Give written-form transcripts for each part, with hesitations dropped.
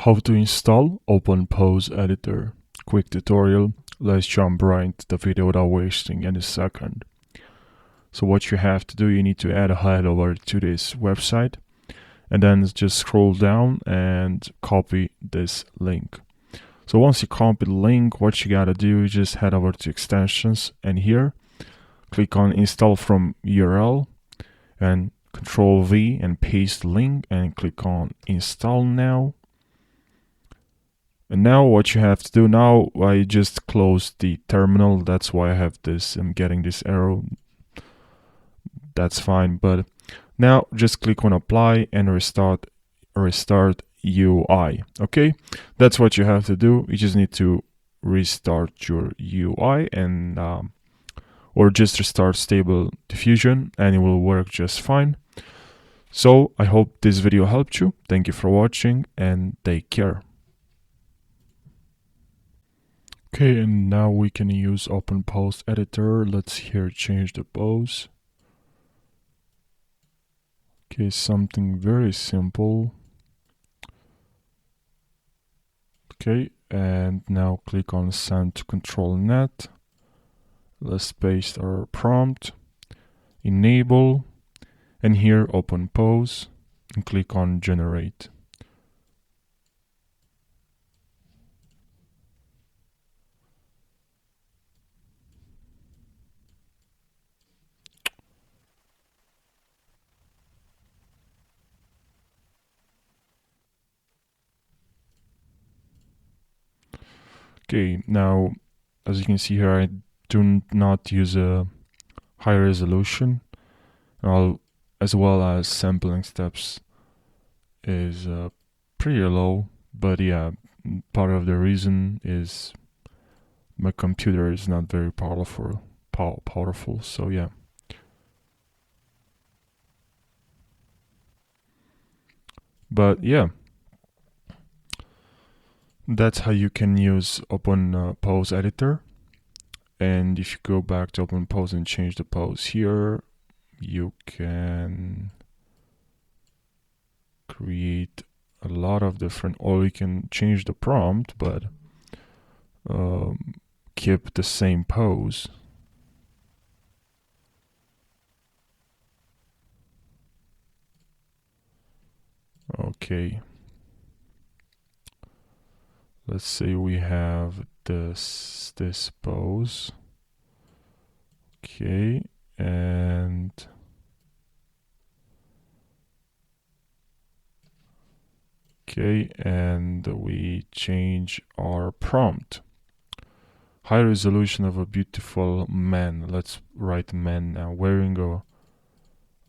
How to install Open Pose Editor. Quick tutorial. Let's jump right into the video without wasting any second. So what you have to do, you need to add a head over to this website and then just scroll down and copy this link. So once you copy the link, what you gotta do is just head over to extensions and here click on install from URL and Control V and paste the link and click on install now. And now what you have to do now, I just closed the terminal. That's why I have this, I'm getting this error. That's fine, but now just click on apply and restart UI. Okay, that's what you have to do. You just need to restart your UI and or just restart stable diffusion and it will work just fine. So I hope this video helped you. Thank you for watching and take care. Okay, and now we can use Open Pose Editor. Let's here change the pose. Okay, something very simple. Okay, and now click on Send to Control Net. Let's paste our prompt, enable, and here Open Pose, and click on Generate. Okay, now as you can see here, I do not use a high resolution, as well as sampling steps is pretty low, but yeah, part of the reason is my computer is not very powerful, so yeah. But yeah, that's how you can use Open Pose Editor. And if you go back to Open Pose and change the pose here, you can create a lot of different, or you can change the prompt, but keep the same pose. Okay. Let's say we have this pose. Okay, and we change our prompt. High resolution of a beautiful man. Let's write man now, wearing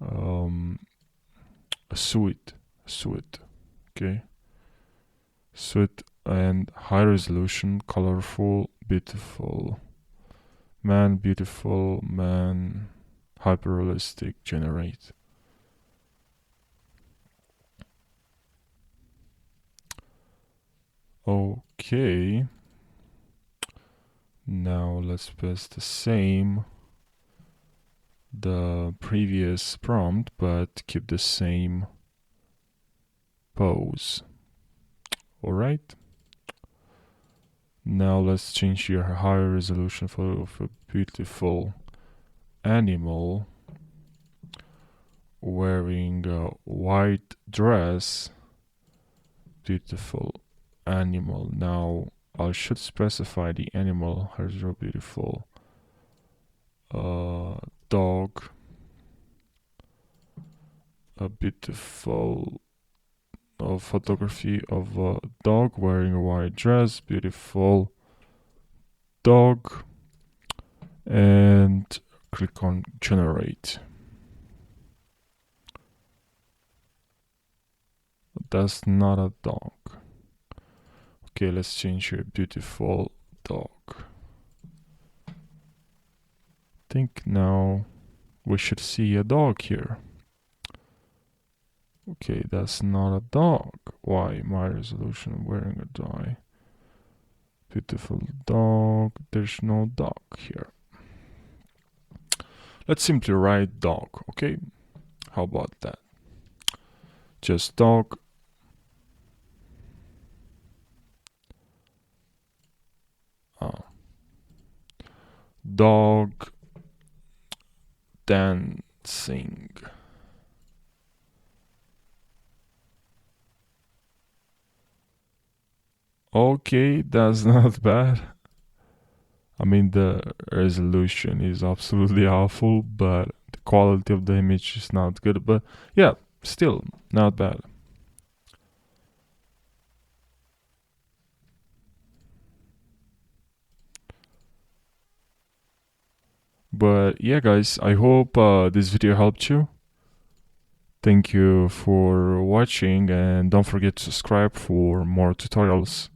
a suit. Okay, suit and high resolution, colorful, beautiful man, hyper realistic, generate. Okay, now let's paste the previous prompt, but keep the same pose. All right. Now let's change your higher resolution for a beautiful animal wearing a white dress. Beautiful animal. Now I should specify the animal. Here's a beautiful dog. A beautiful photography of a dog wearing a white dress. Beautiful dog, and click on generate. That's not a dog. Okay, let's change your beautiful dog. I think now we should see a dog here. Okay, that's not a dog. Why? My resolution wearing a dog. Beautiful dog. There's no dog here. Let's simply write dog, okay? How about that? Just dog. dog dancing. Okay, that's not bad. I mean, the resolution is absolutely awful, but the quality of the image is not good. But yeah, still not bad. But yeah, guys, I hope this video helped you. Thank you for watching, and don't forget to subscribe for more tutorials.